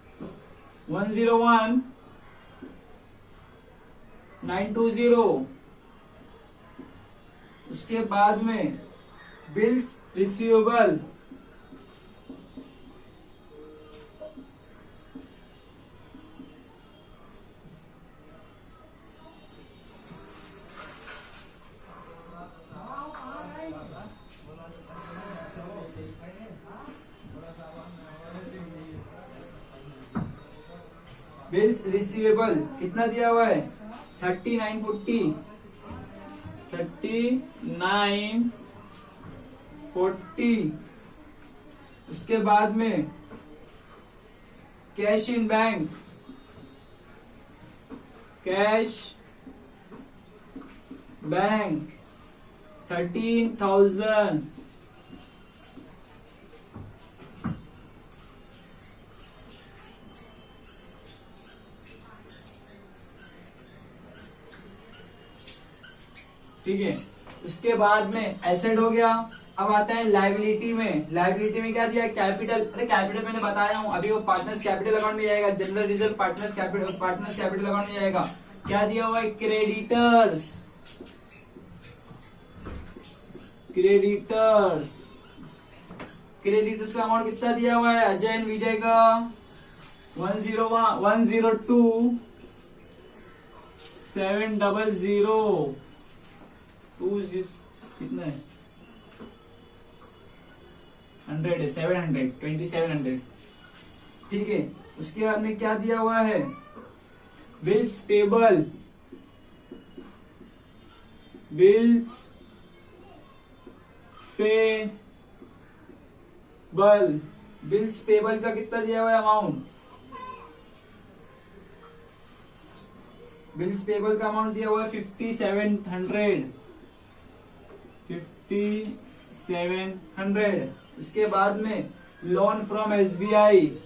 101,920। उसके बाद में बिल्स रिसीवेबल बिल्स रिसीवेबल कितना दिया हुआ है 3940 3940। उसके बाद में cash in bank, cash bank 13,000। ठीक है, उसके बाद में एसेट हो गया। अब आता है लायबिलिटी में। लायबिलिटी में क्या दिया कैपिटल, अरे कैपिटल मैंने बताया हूं अभी, वो पार्टनर्स कैपिटल अकाउंट में जाएगा, general reserve partners capital account में जाएगा। क्या दिया हुआ है क्रेडिटर्स, क्रेडिटर्स का अमाउंट कितना दिया हुआ है अजय एंड विजय का 102 700 कितना है 100 है 700 2700। ठीक है, उसके बाद में क्या दिया हुआ है bills payable, bills payable, bills payable का कितना दिया हुआ है अमाउंट, बिल्स पेबल का अमाउंट दिया हुआ है 5700। उसके बाद में loan from SBI,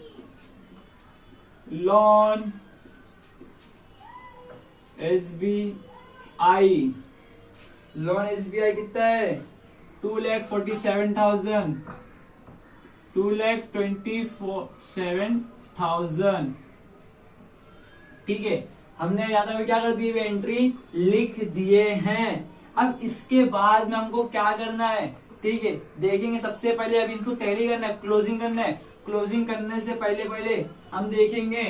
loan SBI, loan SBI कितना है 2,47,000, 2,27,000। ठीक है, हमने ज्यादा में क्या कर दिए वे एंट्री लिख दिए हैं। अब इसके बाद में हमको क्या करना है, ठीक है देखेंगे। सबसे पहले अभी इनको टैली करना है, क्लोजिंग करना है। क्लोजिंग करने से पहले हम देखेंगे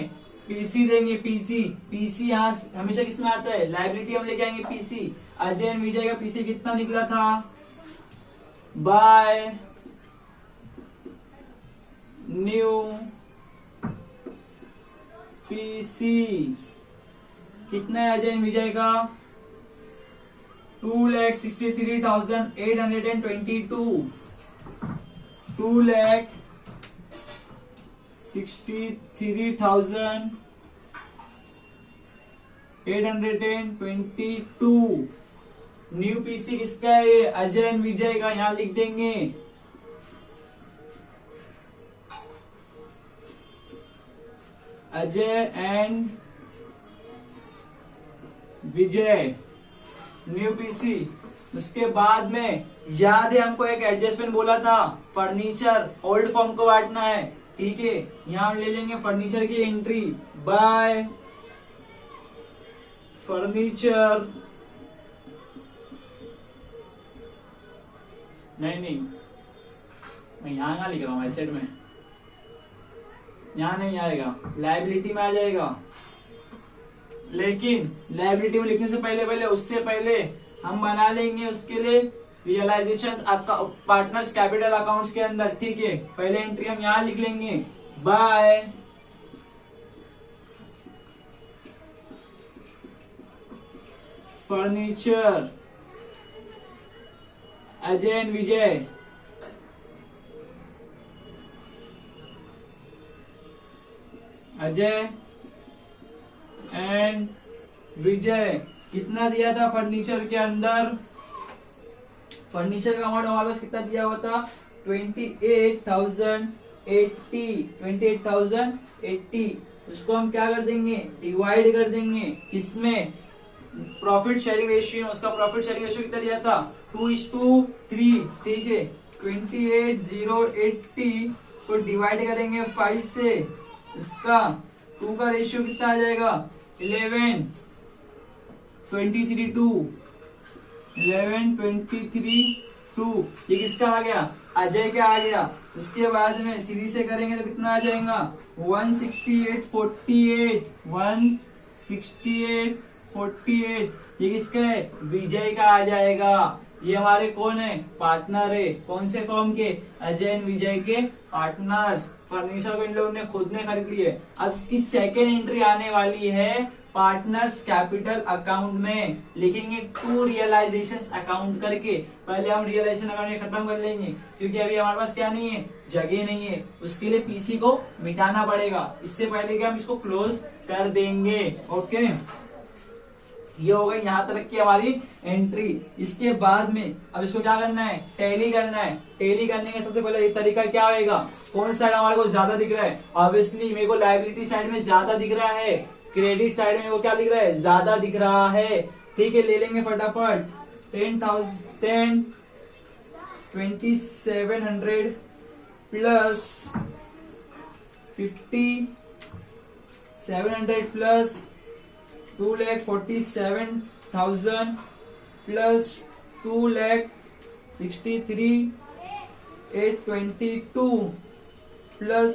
पीसी देंगे, पीसी यहाँ हमेशा किसमें आता है लायबिलिटी, हम लेके आएंगे पीसी। अजय एंड विजय का पीसी कितना निकला था बाय न्यू पीसी, कितना है अजय एंड विजय का 2,63,822, 2,63,822। न्यू पीसी किसका है अजय एंड विजय का, यहां लिख देंगे Ajay and Vijay new PC. उसके बाद में याद है हमको एक एडजस्टमेंट बोला था, फर्नीचर ओल्ड फॉर्म को बांटना है। ठीक है, यहां ले लेंगे फर्नीचर की एंट्री बाय फर्नीचर, नहीं मैं यहां कहां लिख रहा हूं एसेट में, यहां नहीं आएगा, लायबिलिटी में आ जाएगा। लेकिन लायबिलिटी में लिखने से पहले उससे पहले हम बना लेंगे उसके लिए रियलाइजेशन पार्टनर्स कैपिटल अकाउंट्स के अंदर। ठीक है, पहले एंट्री हम यहां लिख लेंगे by furniture Ajay and Vijay, Ajay and Vijay कितना दिया था फर्नीचर के अंदर, फर्नीचर का अमाउंट हमारे पास कितना दिया हुआ था 28,080। उसको हम क्या कर देंगे डिवाइड कर देंगे किसमें प्रॉफिट शेयरिंग रेशियो, उसका प्रॉफिट शेयरिंग रेशियो कितना दिया था 2:3। ठीक है, 28,080 को डिवाइड करेंगे 5 से, इसका 2 का रेशियो कितना आ जाएगा 11:23:2। ये किसका आ गया अजय का आ गया। उसके बाद में 3 से करेंगे तो कितना आ जाएगा 168:48। ये किसका है विजय का आ जाएगा। ये हमारे कौन है, पार्टनर है, कौन से फर्म के, अजय एंड विजय के पार्टनर्स। फर्नीचर को इन लोगों ने खुद ने खरीद ली है। अब इसकी सेकेंड एंट्री आने वाली है पार्टनर्स कैपिटल अकाउंट में, लिखेंगे टू रियलाइजेशन अकाउंट करके। पहले हम रियलाइजेशन अकाउंट खत्म कर लेंगे, क्योंकि अभी हमारे पास क्या नहीं है, जगह नहीं है, उसके लिए पीसी को मिटाना पड़ेगा। इससे पहले कि हम इसको क्लोज कर देंगे। ओके, ये हो गई यहाँ तक की हमारी एंट्री। इसके बाद में अब इसको क्या करना है, टैली करना है। टैली करने का सबसे पहले तरीका क्या होगा, कौन साइड हमारे को ज्यादा दिख रहा है, ऑब्वियसली मेरे को लायबिलिटी साइड में ज्यादा दिख रहा है, क्रेडिट साइड में मेरे को क्या दिख रहा है, ज्यादा दिख रहा है। ठीक है, ले लेंगे फटाफट 2700 plus 5700 plus 2,47,000 plus 2,63,822 plus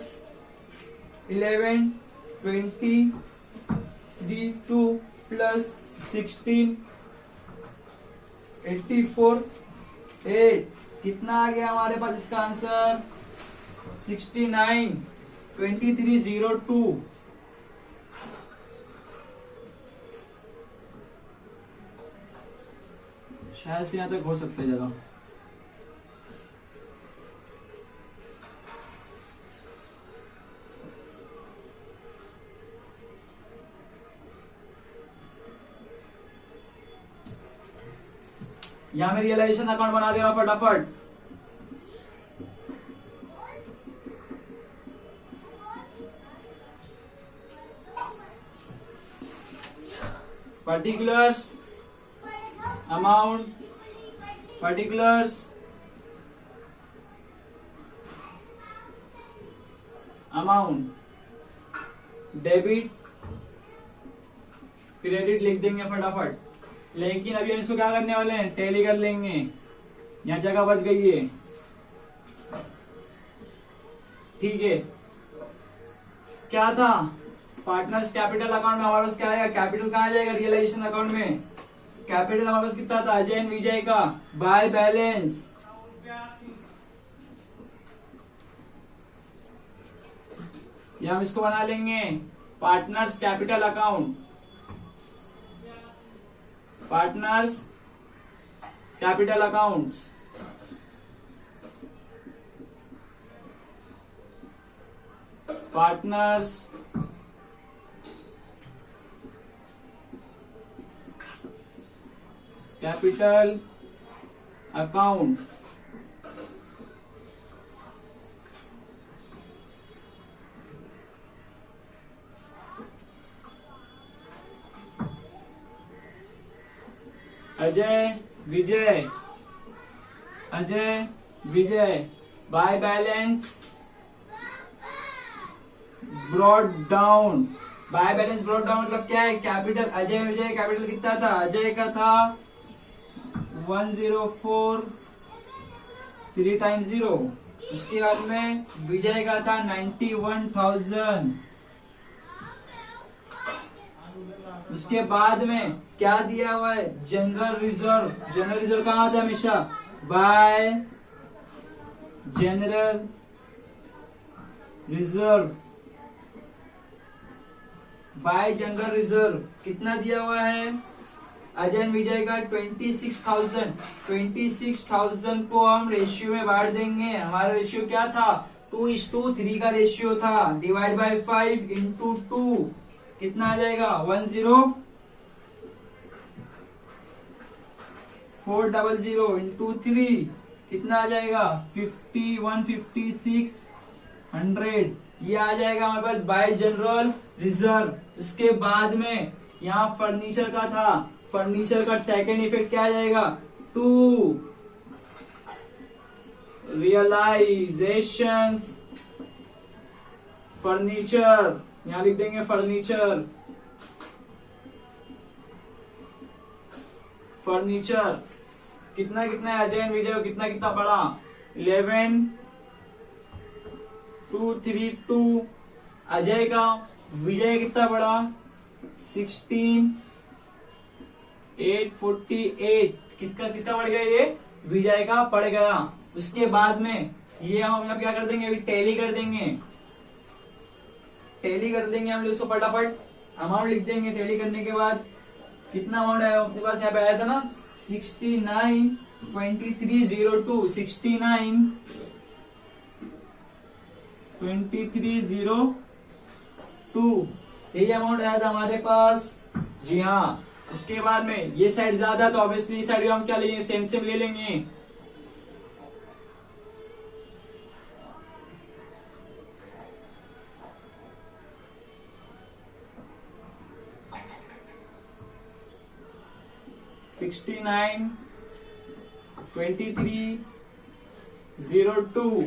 11,23,2 plus 16,84,8 कितना आ गया हमारे पास इसका आंसर, 69,23,02। शायद से यहाँ तक हो सकता है जरा। यहाँ में रियलाइजेशन अकाउंट बना दे रहा हूं फटाफट। Particulars amount, particulars amount, debit credit लिख देंगे फटाफट। लेकिन अभी हम इसको क्या करने वाले हैं, टैली कर लेंगे। यहाँ जगह बच गई है। ठीक है, क्या था, पार्टनर्स कैपिटल अकाउंट में हमारे पास क्या आएगा, कैपिटल कहाँ जाएगा, रियलाइजेशन अकाउंट में। कैपिटल हमारे पास कितना था, अजय एंड विजय का बाय बैलेंस, ये हम इसको बना लेंगे partners capital account. Partners capital accounts, partners capital account. Ajay Vijay, Ajay Vijay by balance brought down. By balance brought down मतलब क्या है, कैपिटल अजय विजय कैपिटल कितना था, अजय का था 104 3 टाइम्स 0, उसके बाद में विजय का था 91,000। उसके बाद में क्या दिया हुआ है, जनरल रिजर्व। जनरल रिजर्व कहाँ होता है हमेशा, bye general reserve, bye general reserve कितना दिया हुआ है, अजय विजय का 26,000। 26,000 को हम रेशियो में बांट देंगे। हमारा रेशियो क्या था, 2:3 का रेशियो था, डिवाइड बाय 5 इंटू 2 कितना आ जाएगा, 10400 इंटू 3 कितना आ जाएगा, 15600। ये आ जाएगा हमारे पास बाय जनरल रिजर्व। इसके बाद में यहाँ फर्नीचर का था, फर्नीचर का सेकेंड इफेक्ट क्या आ जाएगा, 2 रियलाइजेशन फर्नीचर, यहाँ लिख देंगे फर्नीचर। फर्नीचर कितना कितना है, अजय विजय कितना कितना पड़ा, 11,232। अजय का, विजय कितना पड़ा, 16,848। किसका किसका बढ़ गया, ये विजय का पड़ गया। उसके बाद में ये हम यहाँ क्या कर देंगे, अभी टैली कर देंगे, टैली कर देंगे हम लोग इसको, फटाफट अमाउंट लिख देंगे। टैली करने के बाद कितना अमाउंट आया अपने पास, यहाँ पे आया था ना 692302, 692302 यही अमाउंट आया था हमारे पास। जी हाँ, उसके बाद में ये साइड ज्यादा तो ऑब्वियसली इस साइड भी हम क्या लेंगे, सेम सेम ले लेंगे। $692302।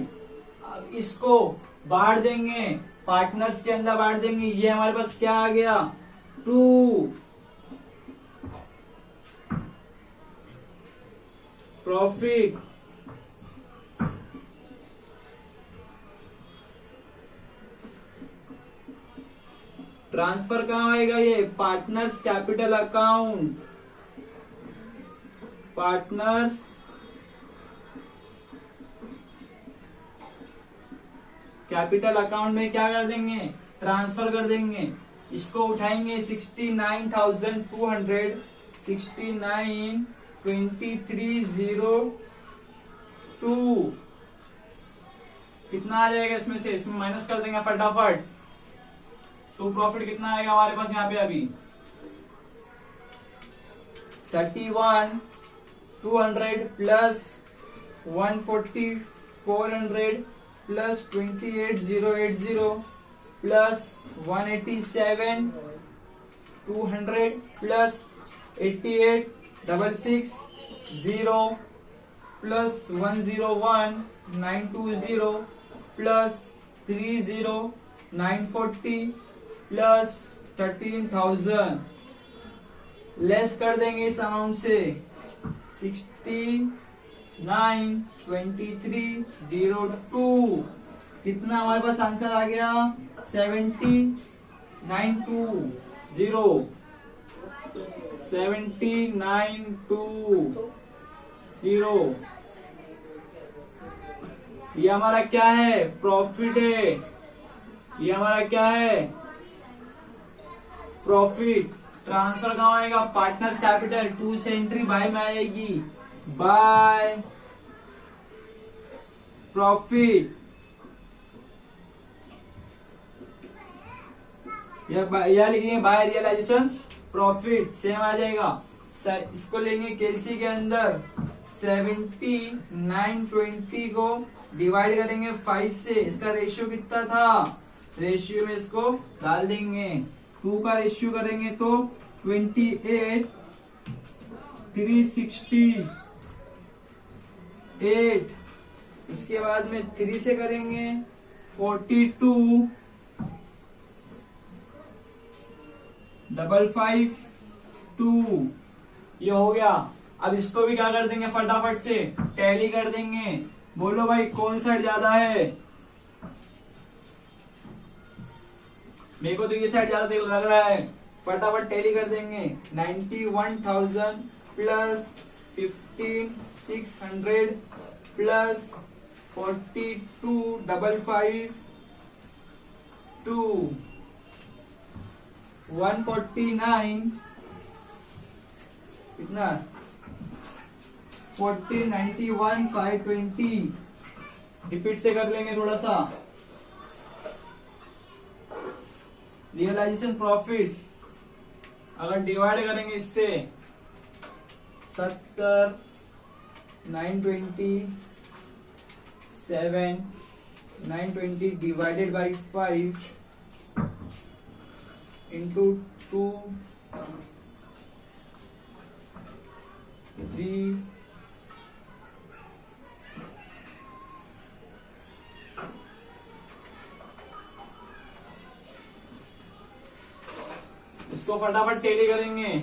अब इसको बांट देंगे, पार्टनर्स के अंदर बांट देंगे। ये हमारे पास क्या आ गया, 2 प्रॉफिट। ट्रांसफर कहाँ आएगा, ये partners capital account, partners capital account में क्या कर देंगे, ट्रांसफर कर देंगे। इसको उठाएंगे 69,200, 692302 कितना आ जाएगा इसमें से, इसमें माइनस कर देंगे फटाफट। तो प्रॉफिट कितना आएगा हमारे पास यहाँ पे अभी, 31,200 plus 140,400 plus 28,080 plus 187,200 plus 88,660 plus 101,920 plus 30,940 plus 13,000 less कर देंगे इस अमाउंट से 692302। कितना हमारे पास आंसर आ गया, 7920। ये हमारा क्या है, प्रॉफिट है। ये हमारा क्या है, प्रॉफिट। ट्रांसफर कहाँ आएगा, पार्टनर्स कैपिटल, 2 से एंट्री बाय में आएगी, बाय प्रॉफिट। यह लिखेंगे बाय रियलाइजेशन प्रॉफिट, सेम आ जाएगा। इसको लेंगे केएलसी के अंदर, 7920 को डिवाइड करेंगे 5 से। इसका रेशियो कितना था, रेशियो में इसको डाल देंगे, 2 का रेशियो करेंगे तो 28,368। उसके बाद में 3 से करेंगे 42,552। ये हो गया। अब इसको भी क्या कर देंगे, फटाफट से टैली कर देंगे। बोलो भाई कौन साइड ज्यादा है, मेरे को तो ये साइड ज्यादा लग रहा है। फटाफट टैली कर देंगे, 91,000 प्लस 15,600 प्लस 42,552 149 कितना, 1491,520। रिपीट से कर लेंगे थोड़ा सा। रियलाइजेशन प्रॉफिट अगर डिवाइड करेंगे इससे 920 डिवाइडेड बाई 5 इंटू 2 3 इसको फटाफट टैली करेंगे।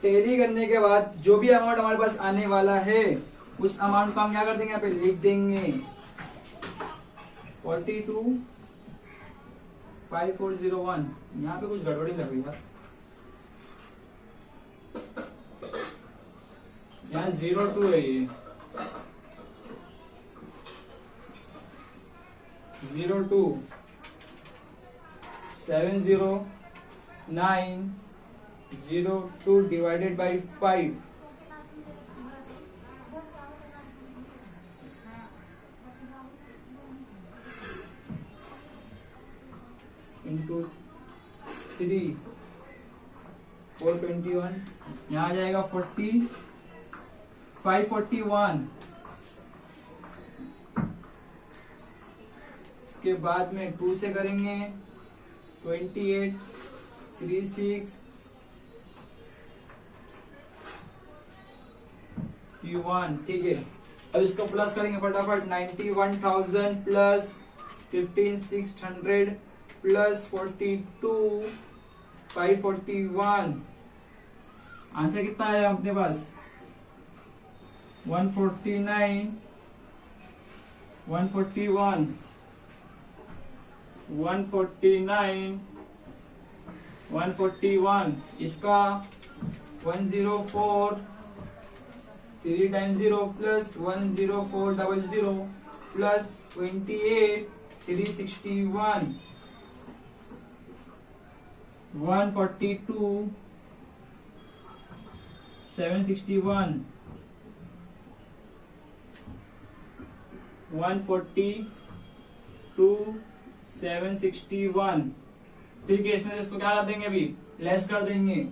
टैली करने के बाद जो भी अमाउंट हमारे पास आने वाला है उस अमाउंट को हम क्या कर देंगे, यहाँ पे लिख देंगे 42,5,401। यहाँ पे कुछ गड़बड़ी लग रही है। यहाँ 02 है, ये 02 70902 डिवाइडेड बाई 5 इंटू 3 421, यहाँ आ जाएगा 541। इसके बाद में 2 से करेंगे 28 36 1, ठीक है। अब इसको प्लस करेंगे फटाफट, 91,000 प्लस 15,600 प्लस 42 541, आंसर कितना आया अपने पास 149 141 149 141। इसका 104 3 टाइम्स 0 प्लस 10400 प्लस 28 361 142 761 142 761, ठीक है। इसमें से इसको क्या कर देंगे, अभी लेस कर देंगे,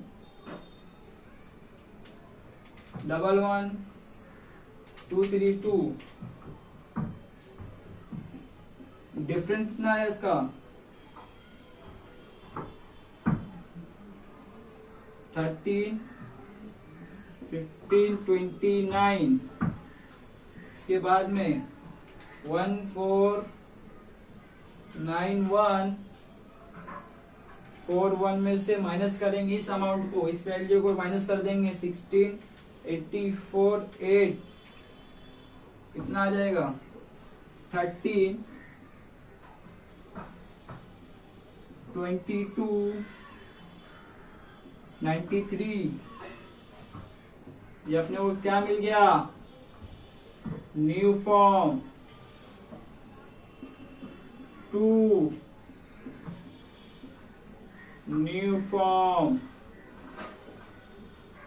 11232। डिफरेंस कितना है इसका 13 15 29। इसके बाद में 149141 में से माइनस करेंगे इस अमाउंट को, इस वैल्यू को माइनस कर देंगे 16848, कितना आ जाएगा 13 22 93। ये अपने को क्या मिल गया, न्यू फॉर्म 2 न्यू फॉर्म।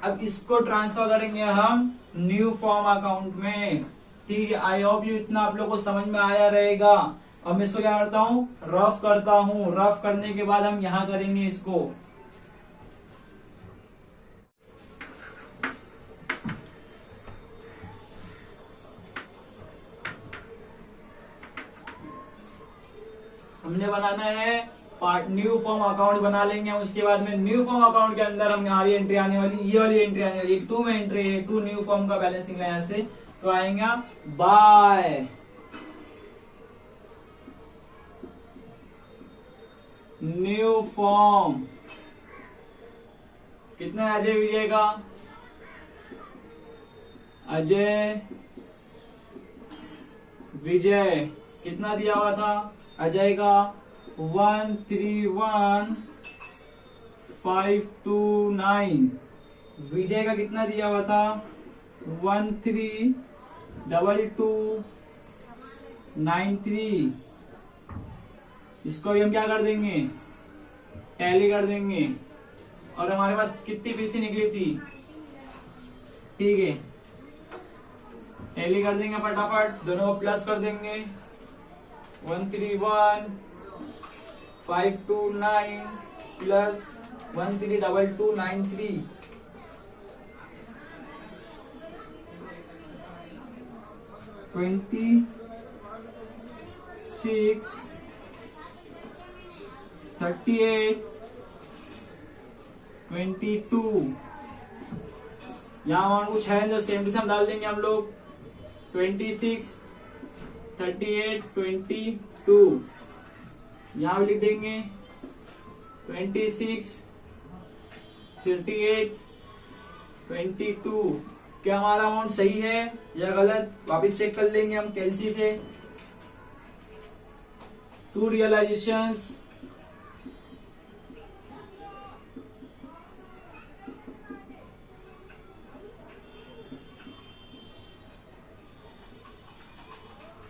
अब इसको ट्रांसफर करेंगे हम न्यू फॉर्म अकाउंट में, ठीक है। आई होप यू इतना आप लोग को समझ में आया रहेगा। अब मैं इसको क्या करता हूँ, रफ करता हूँ। रफ करने के बाद हम यहां करेंगे इसको। हमने बनाना है पार्ट न्यू फॉर्म अकाउंट बना लेंगे हम। उसके बाद में न्यू फॉर्म अकाउंट के अंदर हमारी एंट्री आने वाली, ये वाली एंट्री आने वाली, 2 में एंट्री है, 2 न्यू फॉर्म का बैलेंसिंग यहाँ से तो आएगा बाय न्यू फॉर्म। कितना अजय विजय का, अजय विजय कितना दिया हुआ था, अजय का 131529। विजय का कितना दिया हुआ था 132293। इसको भी हम क्या कर देंगे, टैली कर देंगे। और हमारे पास कितनी पीसी निकली थी, ठीक है, टैली कर देंगे फटाफट, दोनों को प्लस कर देंगे। 131529 प्लस 132293, 26 38 22। यहाँ अमाउंट कुछ है जो सेम टू सेम डाल देंगे हम लोग। 26 38 22 यहाँ भी लिख देंगे। 26 38 22। क्या हमारा अमाउंट सही है या गलत, वापस चेक कर लेंगे हम कैलसी से। 2 रियलाइजेशंस,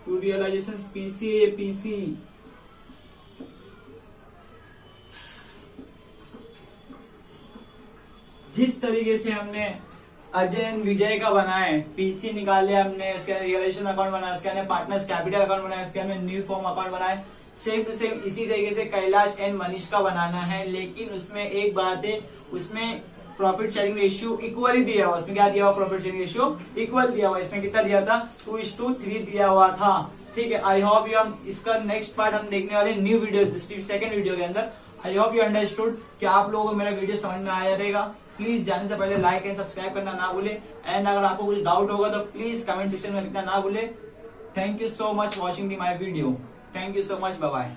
टू रियलाइजेशन पीसी जिस तरीके से हमने अजय एंड विजय का बनाया है, पीसी निकाले हमने, उसके अंदर रियलाइजेशन अकाउंट बनाया, उसके अंदर पार्टनर्स कैपिटल अकाउंट बनाया, उसके अंदर न्यू फॉर्म अकाउंट बनाया, सेम टू सेम इसी तरीके से कैलाश एंड मनीष का बनाना है। लेकिन उसमें एक बात है, उसमें प्रॉफिट शेयरिंग रेशियो इक्वली दिया हुआ। उसमें क्या दिया हुआ? प्रॉफिट शेयरिंग रेशियो इक्वल दिया हुआ। इसमें कितना दिया था? 2:3 दिया हुआ था। ठीक है, आई होप यू, हम इसका नेक्स्ट पार्ट हम देखने वाले न्यू वीडियो, सेकंड वीडियो के अंदर। आई होप यू अंडरस्टूड कि आप लोगों को मेरा वीडियो समझ में आया रहेगा। प्लीज जाने से पहले लाइक एंड सब्सक्राइब करना ना भूले, एंड अगर आपको कुछ डाउट होगा तो प्लीज कमेंट सेक्शन में लिखना ना भूले। Thank you so much watching my video. Thank you so much, bye bye.